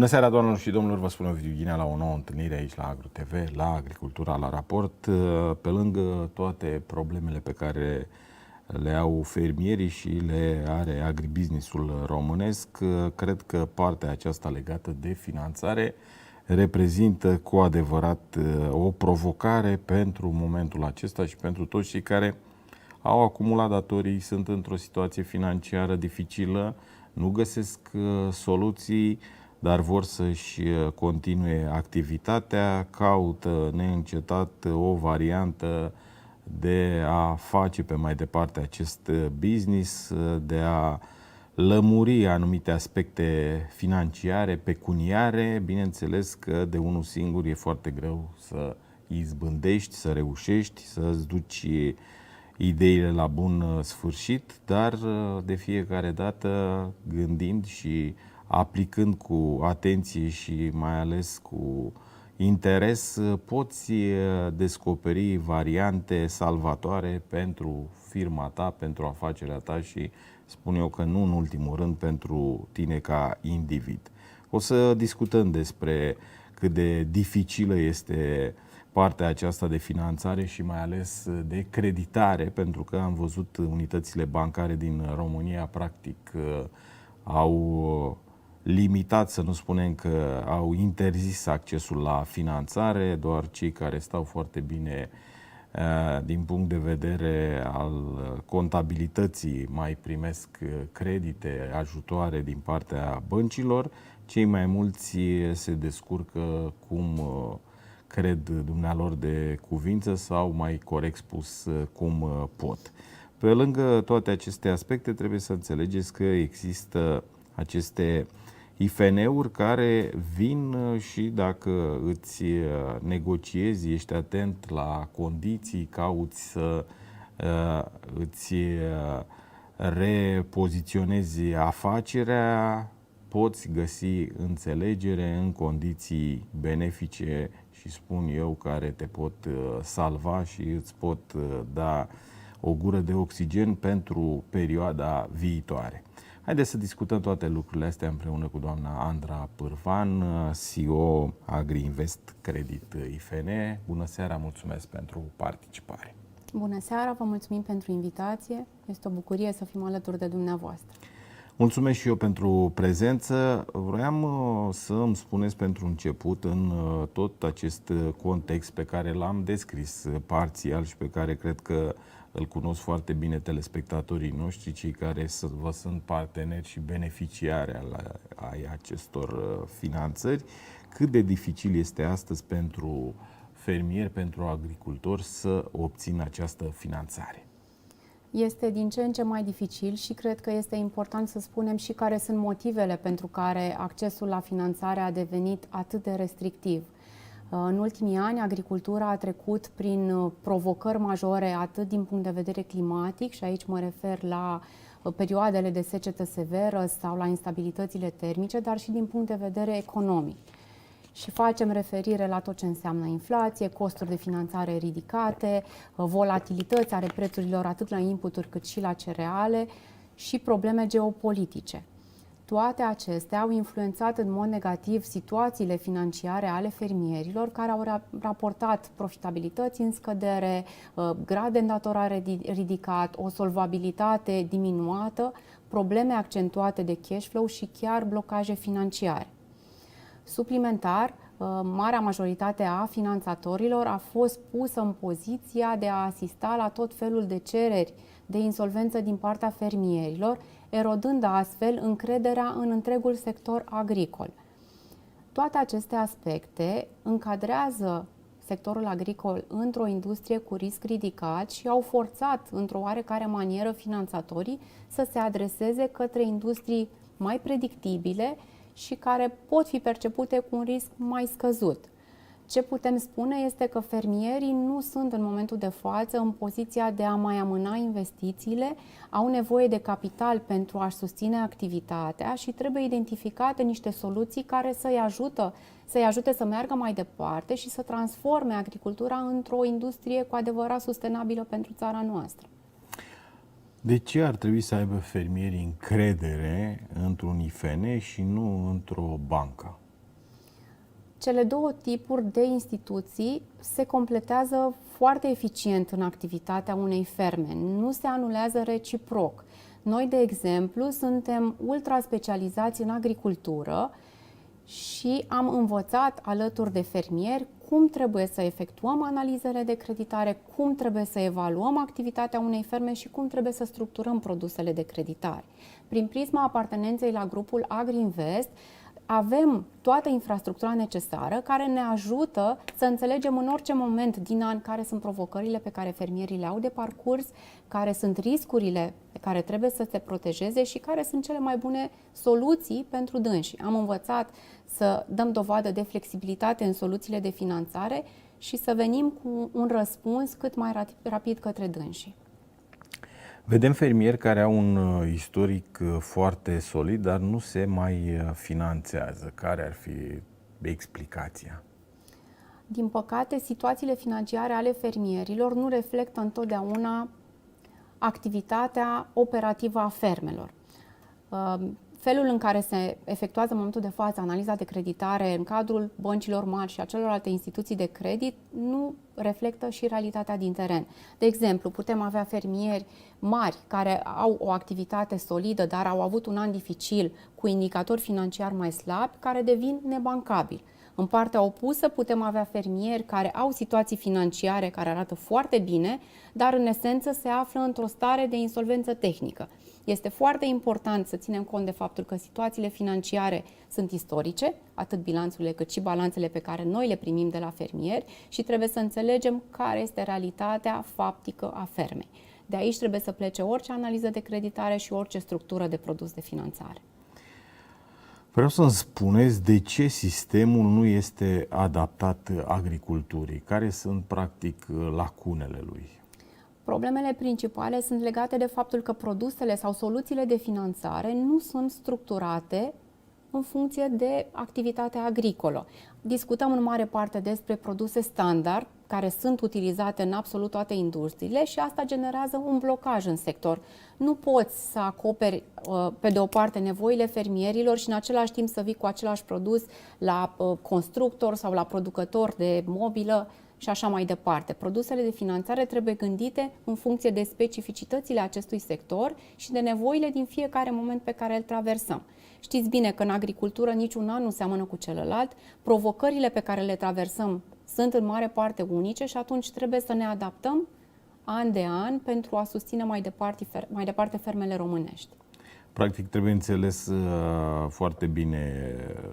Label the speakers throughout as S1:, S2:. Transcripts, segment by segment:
S1: Bună seara, doamnelor și domnilor, vă spun Ovidiu Ghinea la o nouă întâlnire aici la Agro TV, la Agricultura la Raport. Pe lângă toate problemele pe care le au fermierii și le are agribusinessul românesc, cred că partea aceasta legată de finanțare reprezintă cu adevărat o provocare pentru momentul acesta și pentru toți cei care au acumulat datorii, sunt într-o situație financiară dificilă, nu găsesc soluții, dar vor să-și continue activitatea, caută neîncetat o variantă de a face pe mai departe acest business, de a lămuri anumite aspecte financiare, pecuniare. Bineînțeles că de unul singur e foarte greu să izbândești, să reușești, să-ți duci ideile la bun sfârșit, dar de fiecare dată gândind și aplicând cu atenție și mai ales cu interes, poți descoperi variante salvatoare pentru firma ta, pentru afacerea ta și spun eu că nu în ultimul rând pentru tine ca individ. O să discutăm despre cât de dificilă este partea aceasta de finanțare și mai ales de creditare, pentru că am văzut unitățile bancare din România practic au limitat, să nu spunem că au interzis accesul la finanțare, doar cei care stau foarte bine din punct de vedere al contabilității mai primesc credite, ajutoare din partea băncilor, cei mai mulți se descurcă cum cred dumnealor de cuvință sau, mai corect spus, cum pot. Pe lângă toate aceste aspecte, trebuie să înțelegeți că există aceste IFN-uri care vin și dacă îți negociezi, ești atent la condiții, cauți să îți repoziționezi afacerea, poți găsi înțelegere în condiții benefice și spun eu care te pot salva și îți pot da o gură de oxigen pentru perioada viitoare. Haideți să discutăm toate lucrurile astea împreună cu doamna Andra Pârvan, CEO Agri-Invest Credit IFN. Bună seara, mulțumesc pentru participare.
S2: Bună seara, vă mulțumim pentru invitație. Este o bucurie să fim alături de dumneavoastră.
S1: Mulțumesc și eu pentru prezență. Vroiam să îmi spuneți pentru început, în tot acest context pe care l-am descris parțial și pe care cred că îl cunosc foarte bine telespectatorii noștri, cei care vă sunt parteneri și beneficiari ai acestor finanțări, cât de dificil este astăzi pentru fermieri, pentru agricultori să obțină această finanțare?
S2: Este din ce în ce mai dificil și cred că este important să spunem și care sunt motivele pentru care accesul la finanțare a devenit atât de restrictiv. În ultimii ani, agricultura a trecut prin provocări majore atât din punct de vedere climatic, și aici mă refer la perioadele de secetă severă sau la instabilitățile termice, dar și din punct de vedere economic. Și facem referire la tot ce înseamnă inflație, costuri de finanțare ridicate, volatilități ale prețurilor atât la inputuri cât și la cereale și probleme geopolitice. Toate acestea au influențat în mod negativ situațiile financiare ale fermierilor, care au raportat profitabilități în scădere, grad de îndatorare ridicat, o solvabilitate diminuată, probleme accentuate de cash flow și chiar blocaje financiare. Suplimentar, marea majoritate a finanțatorilor a fost pusă în poziția de a asista la tot felul de cereri de insolvență din partea fermierilor, erodând astfel încrederea în întregul sector agricol. Toate aceste aspecte încadrează sectorul agricol într-o industrie cu risc ridicat și au forțat într-o oarecare manieră finanțatorii să se adreseze către industrii mai predictibile și care pot fi percepute cu un risc mai scăzut. Ce putem spune este că fermierii nu sunt în momentul de față în poziția de a mai amâna investițiile, au nevoie de capital pentru a-și susține activitatea și trebuie identificate niște soluții care să-i ajute să meargă mai departe și să transforme agricultura într-o industrie cu adevărat sustenabilă pentru țara noastră.
S1: De ce ar trebui să aibă fermierii încredere într-un IFN și nu într-o bancă?
S2: Cele două tipuri de instituții se completează foarte eficient în activitatea unei ferme, nu se anulează reciproc. Noi, de exemplu, suntem ultra specializați în agricultură și am învățat alături de fermieri cum trebuie să efectuăm analizele de creditare, cum trebuie să evaluăm activitatea unei ferme și cum trebuie să structurăm produsele de creditare. Prin prisma apartenenței la grupul AgriInvest, avem toată infrastructura necesară care ne ajută să înțelegem în orice moment din an care sunt provocările pe care fermierii le au de parcurs, care sunt riscurile pe care trebuie să se protejeze și care sunt cele mai bune soluții pentru dânsi. Am învățat să dăm dovadă de flexibilitate în soluțiile de finanțare și să venim cu un răspuns cât mai rapid către dânsi.
S1: Vedem fermieri care au un istoric foarte solid, dar nu se mai finanțează. Care ar fi explicația?
S2: Din păcate, situațiile financiare ale fermierilor nu reflectă întotdeauna activitatea operativă a fermelor. Felul în care se efectuează în momentul de față analiza de creditare în cadrul băncilor mari și a celorlalte instituții de credit nu reflectă și realitatea din teren. De exemplu, putem avea fermieri mari care au o activitate solidă, dar au avut un an dificil cu indicatori financiari mai slabi, care devin nebancabili. În partea opusă putem avea fermieri care au situații financiare care arată foarte bine, dar în esență se află într-o stare de insolvență tehnică. Este foarte important să ținem cont de faptul că situațiile financiare sunt istorice, atât bilanțurile cât și balanțele pe care noi le primim de la fermieri și trebuie să înțelegem care este realitatea faptică a fermei. De aici trebuie să plece orice analiză de creditare și orice structură de produs de finanțare.
S1: Vreau să-mi spuneți de ce sistemul nu este adaptat agriculturii, care sunt practic lacunele lui.
S2: Problemele principale sunt legate de faptul că produsele sau soluțiile de finanțare nu sunt structurate în funcție de activitatea agricolă. Discutăm în mare parte despre produse standard, care sunt utilizate în absolut toate industriile și asta generează un blocaj în sector. Nu poți să acoperi, pe de o parte, nevoile fermierilor și în același timp să vii cu același produs la constructor sau la producător de mobilă și așa mai departe. Produsele de finanțare trebuie gândite în funcție de specificitățile acestui sector și de nevoile din fiecare moment pe care îl traversăm. Știți bine că în agricultură niciun an nu seamănă cu celălalt, provocările pe care le traversăm sunt în mare parte unice și atunci trebuie să ne adaptăm an de an pentru a susține mai departe fermele românești.
S1: Practic trebuie înțeles foarte bine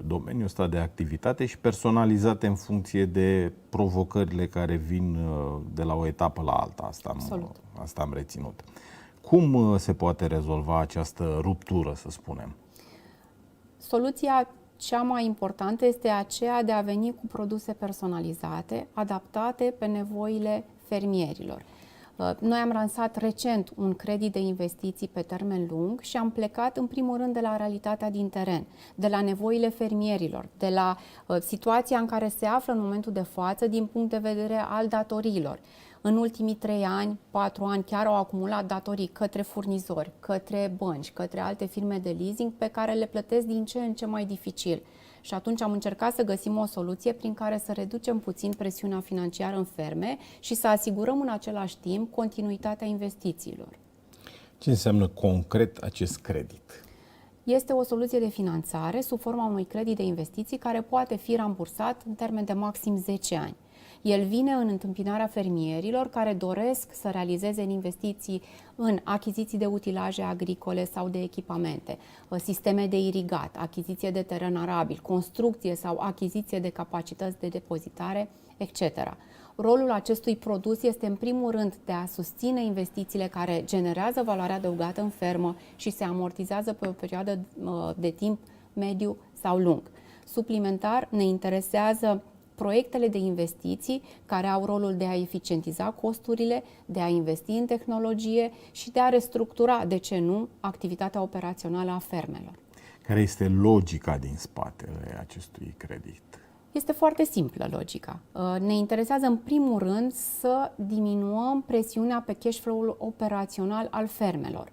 S1: domeniul ăsta de activitate și personalizate în funcție de provocările care vin de la o etapă la alta. Asta am reținut. Cum se poate rezolva această ruptură, să spunem?
S2: Soluția cea mai importantă este aceea de a veni cu produse personalizate, adaptate pe nevoile fermierilor. Noi am lansat recent un credit de investiții pe termen lung și am plecat în primul rând de la realitatea din teren, de la nevoile fermierilor, de la situația în care se află în momentul de față din punct de vedere al datoriilor. În ultimii 3 ani, 4 ani chiar au acumulat datorii către furnizori, către bănci, către alte firme de leasing pe care le plătesc din ce în ce mai dificil. Și atunci am încercat să găsim o soluție prin care să reducem puțin presiunea financiară în ferme și să asigurăm în același timp continuitatea investițiilor.
S1: Ce înseamnă concret acest credit?
S2: Este o soluție de finanțare sub forma unui credit de investiții care poate fi rambursat în termen de maxim 10 ani. El vine în întâmpinarea fermierilor care doresc să realizeze investiții în achiziții de utilaje agricole sau de echipamente, sisteme de irigat, achiziție de teren arabil, construcție sau achiziție de capacități de depozitare, etc. Rolul acestui produs este în primul rând de a susține investițiile care generează valoare adăugată în fermă și se amortizează pe o perioadă de timp mediu sau lung. Suplimentar ne interesează proiectele de investiții care au rolul de a eficientiza costurile, de a investi în tehnologie și de a restructura, de ce nu, activitatea operațională a fermelor.
S1: Care este logica din spatele acestui credit?
S2: Este foarte simplă logica. Ne interesează în primul rând să diminuăm presiunea pe cash flow-ul operațional al fermelor.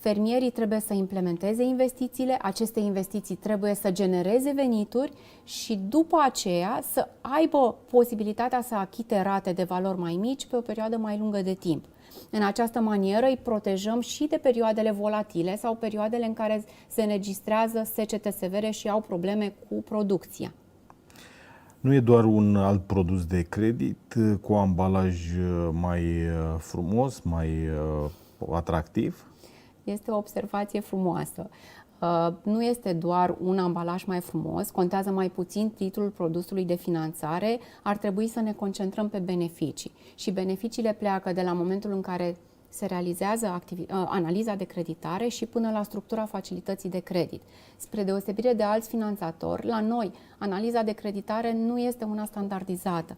S2: Fermierii trebuie să implementeze investițiile, aceste investiții trebuie să genereze venituri și după aceea să aibă posibilitatea să achite rate de valori mai mici pe o perioadă mai lungă de timp. În această manieră îi protejăm și de perioadele volatile sau perioadele în care se înregistrează secete severe și au probleme cu producția.
S1: Nu e doar un alt produs de credit cu ambalaj mai frumos, mai atractiv?
S2: Este o observație frumoasă. Nu este doar un ambalaj mai frumos, contează mai puțin titlul produsului de finanțare, ar trebui să ne concentrăm pe beneficii. Și beneficiile pleacă de la momentul în care se realizează analiza de creditare și până la structura facilității de credit. Spre deosebire de alți finanțatori, la noi analiza de creditare nu este una standardizată.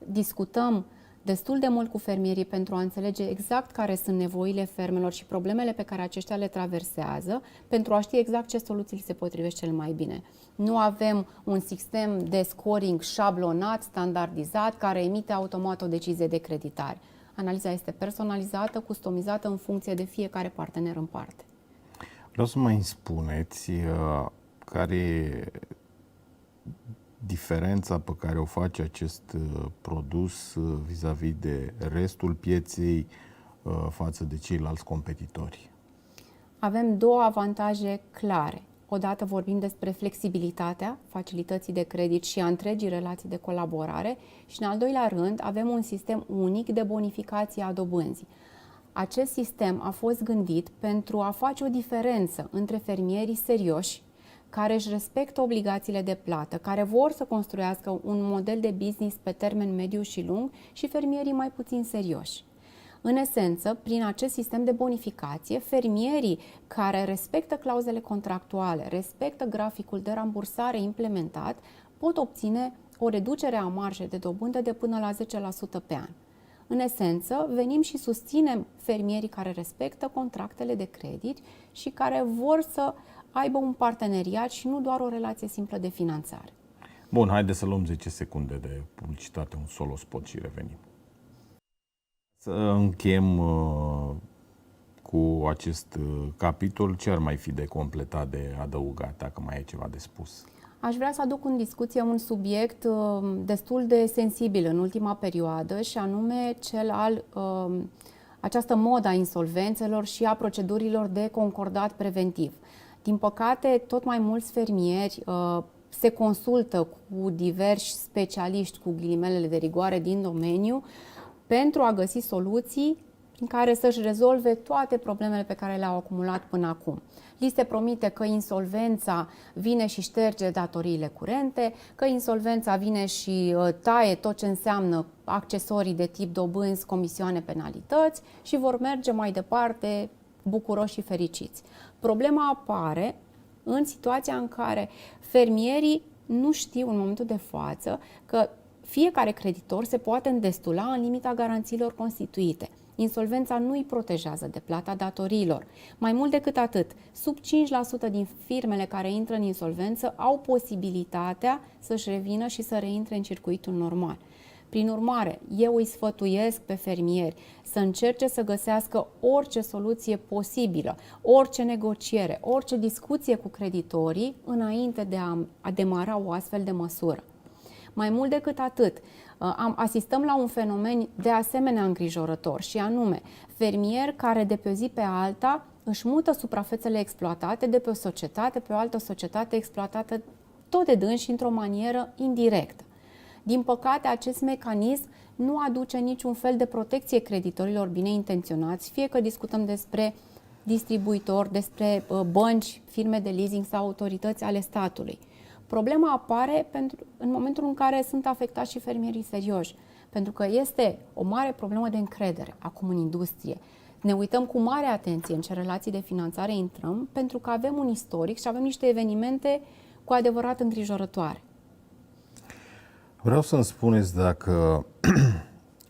S2: Discutăm destul de mult cu fermierii pentru a înțelege exact care sunt nevoile fermelor și problemele pe care aceștia le traversează, pentru a ști exact ce soluții li se potrivesc cel mai bine. Nu avem un sistem de scoring șablonat, standardizat, care emite automat o decizie de creditare. Analiza este personalizată, customizată în funcție de fiecare partener în parte.
S1: Vreau să mai spuneți care e diferența pe care o face acest produs vis-a-vis de restul pieței față de ceilalți competitori?
S2: Avem două avantaje clare. Odată vorbim despre flexibilitatea facilității de credit și a întregii relații de colaborare și, în al doilea rând, avem un sistem unic de bonificație a dobânzii. Acest sistem a fost gândit pentru a face o diferență între fermierii serioși, care își respectă obligațiile de plată, care vor să construiască un model de business pe termen mediu și lung, și fermierii mai puțin serioși. În esență, prin acest sistem de bonificație, fermierii care respectă clauzele contractuale, respectă graficul de rambursare implementat, pot obține o reducere a marjei de dobândă de până la 10% pe an. În esență, venim și susținem fermierii care respectă contractele de credit și care vor să aibă un parteneriat și nu doar o relație simplă de finanțare.
S1: Bun, haideți să luăm 10 secunde de publicitate, un solo spot și revenim. Să încheiem cu acest capitol. Ce ar mai fi de completat, de adăugat, dacă mai e ceva de spus?
S2: Aș vrea să aduc în discuție un subiect destul de sensibil în ultima perioadă, și anume cel al această modă a insolvențelor și a procedurilor de concordat preventiv. Din păcate, tot mai mulți fermieri se consultă cu diversi specialiști, cu ghilimelele de rigoare, din domeniu, pentru a găsi soluții prin care să-și rezolve toate problemele pe care le-au acumulat până acum. Li se promite că insolvența vine și șterge datoriile curente, că insolvența vine și taie tot ce înseamnă accesorii de tip dobânzi, comisioane, penalități și vor merge mai departe bucuroși și fericiți. Problema apare în situația în care fermierii nu știu în momentul de față că fiecare creditor se poate îndestula în limita garanțiilor constituite. Insolvența nu îi protejează de plata datoriilor. Mai mult decât atât, sub 5% din firmele care intră în insolvență au posibilitatea să-și revină și să reintre în circuitul normal. Prin urmare, eu îi sfătuiesc pe fermieri să încerce să găsească orice soluție posibilă, orice negociere, orice discuție cu creditorii înainte de a demara o astfel de măsură. Mai mult decât atât, asistăm la un fenomen de asemenea îngrijorător, și anume fermieri care de pe o zi pe alta își mută suprafețele exploatate de pe o societate pe o altă societate exploatată tot de dânsi într-o manieră indirectă. Din păcate, acest mecanism nu aduce niciun fel de protecție creditorilor bine intenționați, fie că discutăm despre distribuitori, despre bănci, firme de leasing sau autorități ale statului. Problema apare în momentul în care sunt afectați și fermierii serioși, pentru că este o mare problemă de încredere acum în industrie. Ne uităm cu mare atenție în ce relații de finanțare intrăm, pentru că avem un istoric și avem niște evenimente cu adevărat îngrijorătoare.
S1: Vreau să-mi spuneți dacă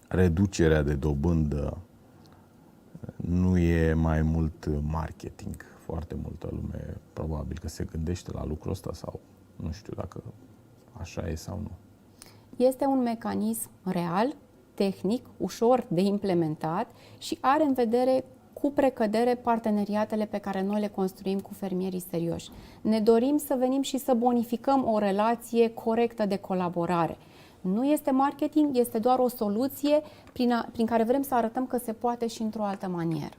S1: reducerea de dobândă nu e mai mult marketing. Foarte multă lume probabil că se gândește la lucrul ăsta, sau nu știu dacă așa e sau nu.
S2: Este un mecanism real, tehnic, ușor de implementat și are în vedere cu precădere parteneriatele pe care noi le construim cu fermierii serioși. Ne dorim să venim și să bonificăm o relație corectă de colaborare. Nu este marketing, este doar o soluție prin care vrem să arătăm că se poate și într-o altă manieră.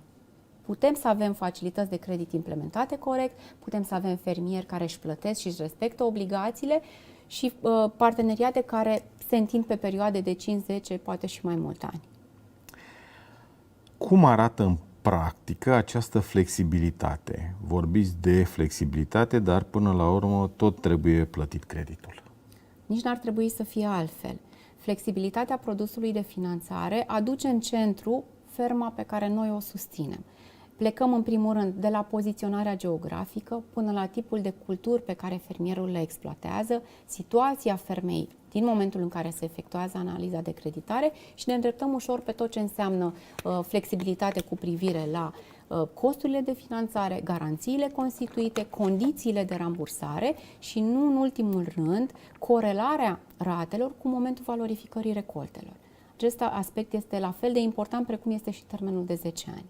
S2: Putem să avem facilități de credit implementate corect, putem să avem fermieri care își plătesc și își respectă obligațiile și parteneriate care se întind pe perioade de 5-10, poate și mai mulți ani.
S1: Cum arată în practică această flexibilitate? Vorbiți de flexibilitate, dar până la urmă tot trebuie plătit creditul.
S2: Nici n-ar trebui să fie altfel. Flexibilitatea produsului de finanțare aduce în centru ferma pe care noi o susținem. Plecăm în primul rând de la poziționarea geografică până la tipul de culturi pe care fermierul le exploatează, situația fermei din momentul în care se efectuează analiza de creditare și ne îndreptăm ușor pe tot ce înseamnă flexibilitate cu privire la costurile de finanțare, garanțiile constituite, condițiile de rambursare și nu în ultimul rând corelarea ratelor cu momentul valorificării recoltelor. Acest aspect este la fel de important precum este și termenul de 10 ani.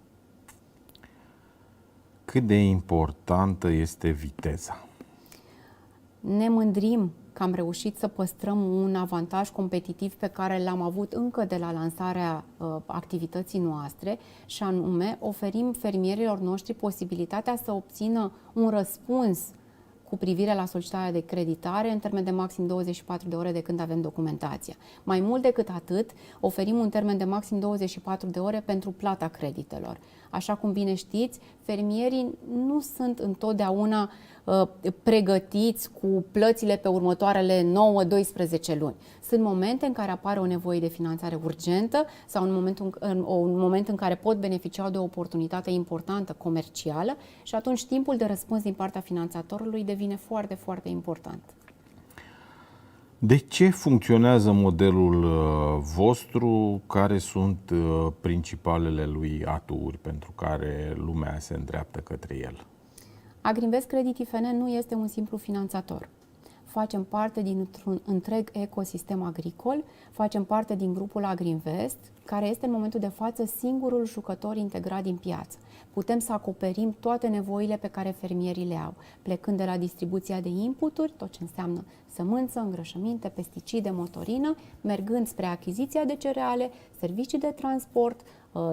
S1: Cât de importantă este viteza?
S2: Ne mândrim că am reușit să păstrăm un avantaj competitiv pe care l-am avut încă de la lansarea activității noastre și anume oferim fermierilor noștri posibilitatea să obțină un răspuns cu privire la solicitarea de creditare în termen de maxim 24 de ore de când avem documentația. Mai mult decât atât, oferim un termen de maxim 24 de ore pentru plata creditelor. Așa cum bine știți, fermierii nu sunt întotdeauna pregătiți cu plățile pe următoarele 9-12 luni. Sunt momente în care apare o nevoie de finanțare urgentă sau un moment în care pot beneficia de o oportunitate importantă comercială și atunci timpul de răspuns din partea finanțatorului devine foarte, foarte important.
S1: De ce funcționează modelul vostru? Care sunt principalele lui aturi pentru care lumea se îndreaptă către el?
S2: Agrinvest Credit IFN nu este un simplu finanțator. Facem parte dintr-un întreg ecosistem agricol, facem parte din grupul Agrinvest, care este în momentul de față singurul jucător integrat din piață. Putem să acoperim toate nevoile pe care fermierii le au, plecând de la distribuția de inputuri, tot ce înseamnă sămânță, îngrășăminte, pesticide, motorină, mergând spre achiziția de cereale, servicii de transport,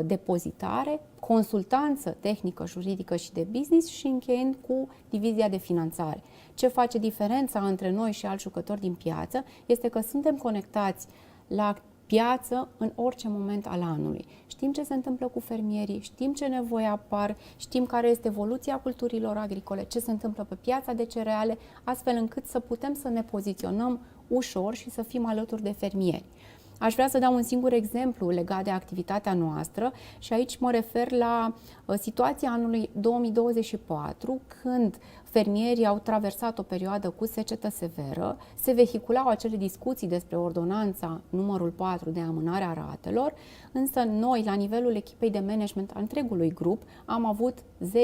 S2: depozitare, consultanță tehnică, juridică și de business și încheiând cu divizia de finanțare. Ce face diferența între noi și alți jucători din piață este că suntem conectați la piață în orice moment al anului. Știm ce se întâmplă cu fermierii, știm ce nevoi apar, știm care este evoluția culturilor agricole, ce se întâmplă pe piața de cereale, astfel încât să putem să ne poziționăm ușor și să fim alături de fermieri. Aș vrea să dau un singur exemplu legat de activitatea noastră și aici mă refer la situația anului 2024, când fermierii au traversat o perioadă cu secetă severă, se vehiculau acele discuții despre ordonanța numărul 4 de amânare a ratelor, însă noi, la nivelul echipei de management a întregului grup, am avut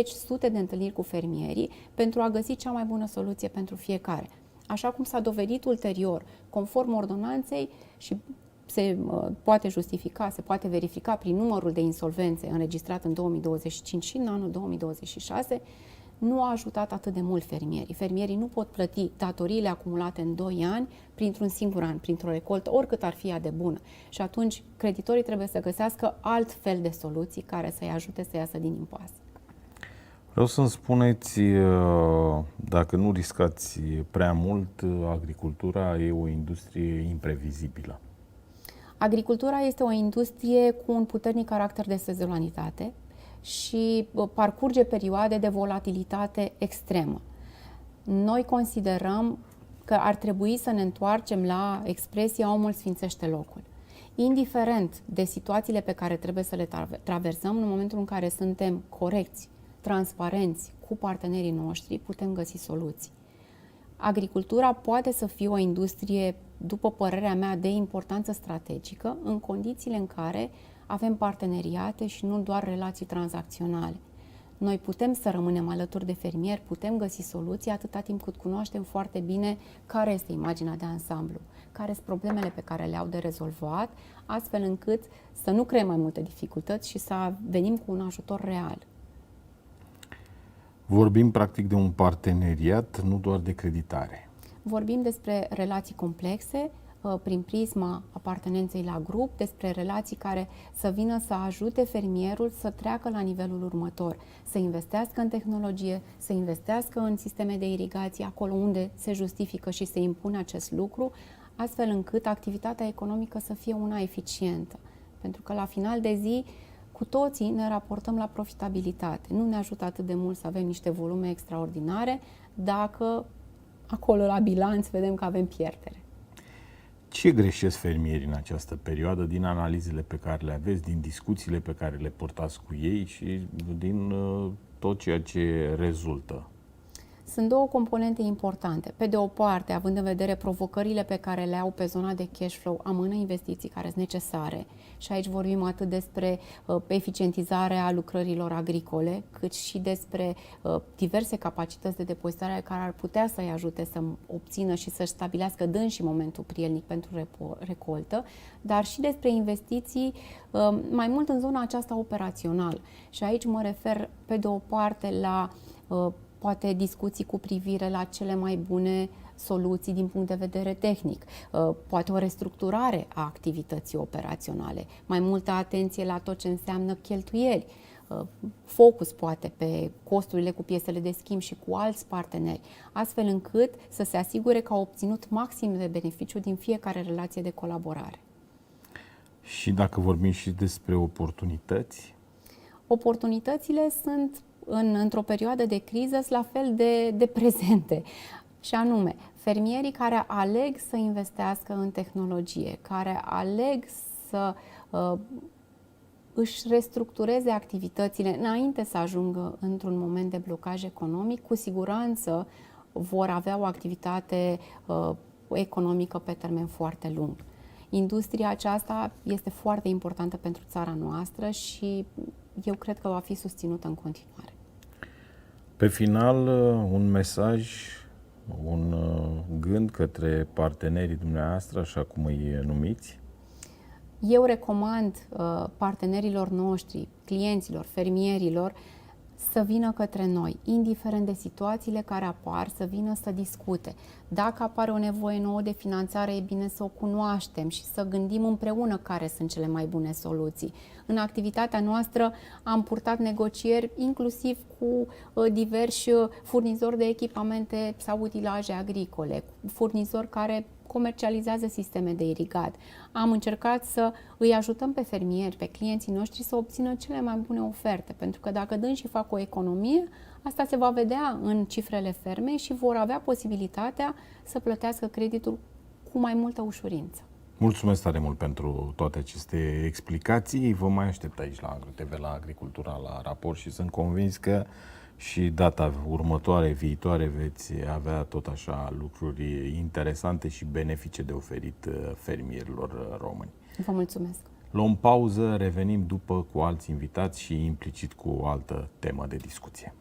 S2: sute de întâlniri cu fermierii pentru a găsi cea mai bună soluție pentru fiecare. Așa cum s-a dovedit ulterior, conform ordonanței și se poate justifica, se poate verifica prin numărul de insolvențe înregistrat în 2025 și în anul 2026, nu a ajutat atât de mult fermierii. Fermierii nu pot plăti datoriile acumulate în 2 ani printr-un singur an, printr-o recoltă, oricât ar fi ea de bună. Și atunci creditorii trebuie să găsească alt fel de soluții care să-i ajute să iasă din impas.
S1: Vreau să-mi spuneți, dacă nu riscați prea mult, agricultura e o industrie imprevizibilă.
S2: Agricultura este o industrie cu un puternic caracter de sezonalitate și parcurge perioade de volatilitate extremă. Noi considerăm că ar trebui să ne întoarcem la expresia omul sfințește locul. Indiferent de situațiile pe care trebuie să le traversăm, în momentul în care suntem corecți, transparenți cu partenerii noștri, putem găsi soluții. Agricultura poate să fie o industrie, după părerea mea, de importanță strategică, în condițiile în care avem parteneriate și nu doar relații tranzacționale. Noi putem să rămânem alături de fermieri, putem găsi soluții atâta timp cât cunoaștem foarte bine care este imaginea de ansamblu, care sunt problemele pe care le-au de rezolvat, astfel încât să nu creăm mai multe dificultăți și să venim cu un ajutor real.
S1: Vorbim practic de un parteneriat, nu doar de creditare.
S2: Vorbim despre relații complexe, prin prisma apartenenței la grup, despre relații care să vină să ajute fermierul să treacă la nivelul următor, să investească în tehnologie, să investească în sisteme de irigație, acolo unde se justifică și se impune acest lucru, astfel încât activitatea economică să fie una eficientă. Pentru că la final de zi, cu toții ne raportăm la profitabilitate. Nu ne ajută atât de mult să avem niște volume extraordinare dacă acolo la bilanț vedem că avem pierdere.
S1: Ce greșesc fermierii în această perioadă din analizele pe care le aveți, din discuțiile pe care le purtați cu ei și din tot ceea ce rezultă?
S2: Sunt două componente importante. Pe de o parte, având în vedere provocările pe care le au pe zona de cash flow, amână investiții care sunt necesare. Și aici vorbim atât despre eficientizarea lucrărilor agricole, cât și despre diverse capacități de depozitare care ar putea să-i ajute să obțină și să-și stabilească dânsi momentul prielnic pentru recoltă, dar și despre investiții mai mult în zona aceasta operațională. Și aici mă refer pe de o parte la poate discuții cu privire la cele mai bune soluții din punct de vedere tehnic, poate o restructurare a activității operaționale, mai multă atenție la tot ce înseamnă cheltuieli, focus poate pe costurile cu piesele de schimb și cu alți parteneri, astfel încât să se asigure că au obținut maxim de beneficiu din fiecare relație de colaborare.
S1: Și dacă vorbim și despre oportunități?
S2: Oportunitățile sunt într-o perioadă de criză sunt la fel de prezente. Și anume, fermierii care aleg să investească în tehnologie, care aleg să își restructureze activitățile înainte să ajungă într-un moment de blocaj economic, cu siguranță vor avea o activitate economică pe termen foarte lung. Industria aceasta este foarte importantă pentru țara noastră și eu cred că va fi susținută în continuare.
S1: Pe final, un mesaj, un gând către partenerii dumneavoastră, așa cum îi numiți?
S2: Eu recomand partenerilor noștri, clienților, fermierilor, să vină către noi, indiferent de situațiile care apar, să vină să discute. Dacă apare o nevoie nouă de finanțare, e bine să o cunoaștem și să gândim împreună care sunt cele mai bune soluții. În activitatea noastră am purtat negocieri inclusiv cu diversi furnizori de echipamente sau utilaje agricole, furnizori care comercializează sisteme de irigat. Am încercat să îi ajutăm pe fermieri, pe clienții noștri să obțină cele mai bune oferte, pentru că dacă dânsii fac o economie, asta se va vedea în cifrele fermei și vor avea posibilitatea să plătească creditul cu mai multă ușurință.
S1: Mulțumesc tare mult pentru toate aceste explicații. Vă mai aștept aici la AgruTV, la Agricultura la Raport și sunt convins că și data următoare, viitoare, veți avea tot așa lucruri interesante și benefice de oferit fermierilor români.
S2: Vă mulțumesc!
S1: Luăm pauză, revenim după cu alți invitați și implicit cu o altă temă de discuție.